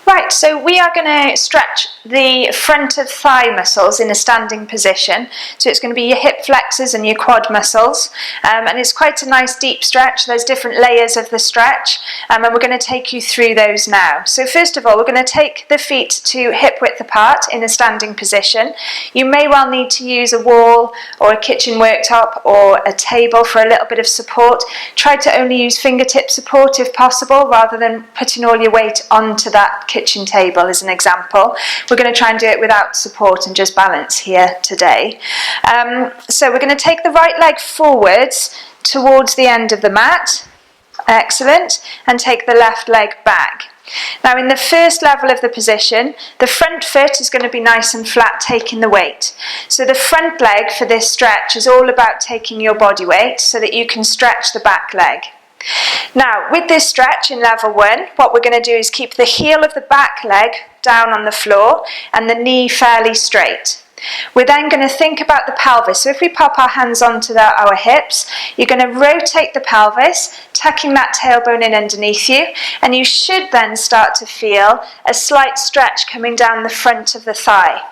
Right, so we are going to stretch the front of thigh muscles in a standing position. So it's going to be your hip flexors and your quad muscles. And it's quite a nice deep stretch. There's different layers of the stretch. And we're going to take you through those now. So first of all, we're going to take the feet to hip width apart in a standing position. You may well need to use a wall or a kitchen worktop or a table for a little bit of support. Try to only use fingertip support if possible, rather than putting all your weight onto that kitchen table as an example. We're going to try and do it without support and just balance here today. So we're going to take the right leg forwards towards the end of the mat. Excellent. And take the left leg back. Now in the first level of the position, the front foot is going to be nice and flat, taking the weight. So the front leg for this stretch is all about taking your body weight so that you can stretch the back leg. Now, with this stretch in level 1, what we're going to do is keep the heel of the back leg down on the floor and the knee fairly straight. We're then going to think about the pelvis. So if we pop our hands onto our hips, you're going to rotate the pelvis, tucking that tailbone in underneath you, and you should then start to feel a slight stretch coming down the front of the thigh.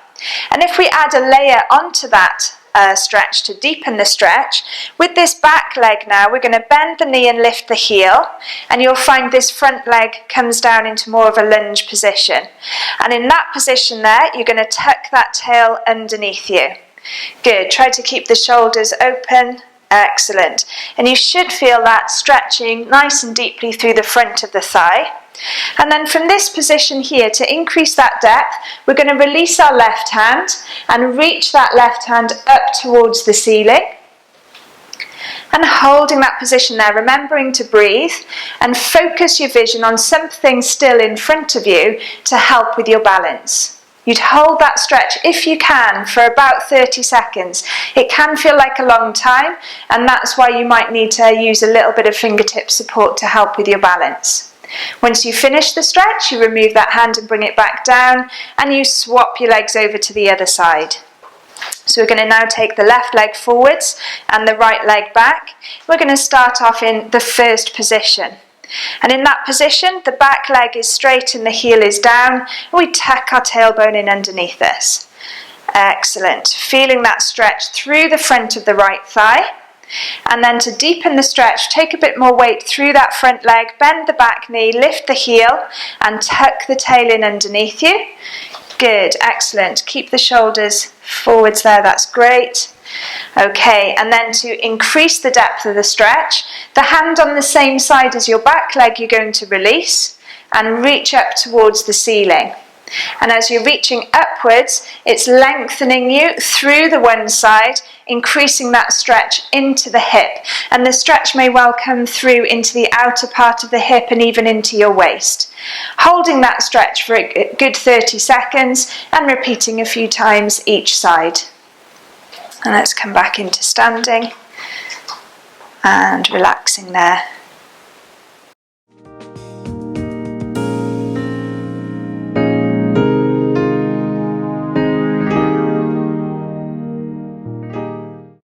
And if we add a layer onto that stretch to deepen the stretch, with this back leg now, we're going to bend the knee and lift the heel, and you'll find this front leg comes down into more of a lunge position. And in that position there, you're going to tuck that tail underneath you. Good. Try to keep the shoulders open. Excellent. And you should feel that stretching nice and deeply through the front of the thigh. And then from this position here, to increase that depth, we're going to release our left hand and reach that left hand up towards the ceiling. And holding that position there, remembering to breathe and focus your vision on something still in front of you to help with your balance. You'd hold that stretch, if you can, for about 30 seconds. It can feel like a long time, and that's why you might need to use a little bit of fingertip support to help with your balance. Once you finish the stretch, you remove that hand and bring it back down, and you swap your legs over to the other side. So we're going to now take the left leg forwards and the right leg back. We're going to start off in the first position. And in that position, the back leg is straight and the heel is down, and we tuck our tailbone in underneath us. Excellent. Feeling that stretch through the front of the right thigh. And then to deepen the stretch, take a bit more weight through that front leg, bend the back knee, lift the heel, and tuck the tail in underneath you. Good, excellent. Keep the shoulders forwards there, that's great. Okay, and then to increase the depth of the stretch, the hand on the same side as your back leg you're going to release and reach up towards the ceiling. And as you're reaching upwards, it's lengthening you through the one side, increasing that stretch into the hip. And the stretch may well come through into the outer part of the hip and even into your waist. Holding that stretch for a good 30 seconds and repeating a few times each side. And let's come back into standing and relaxing there.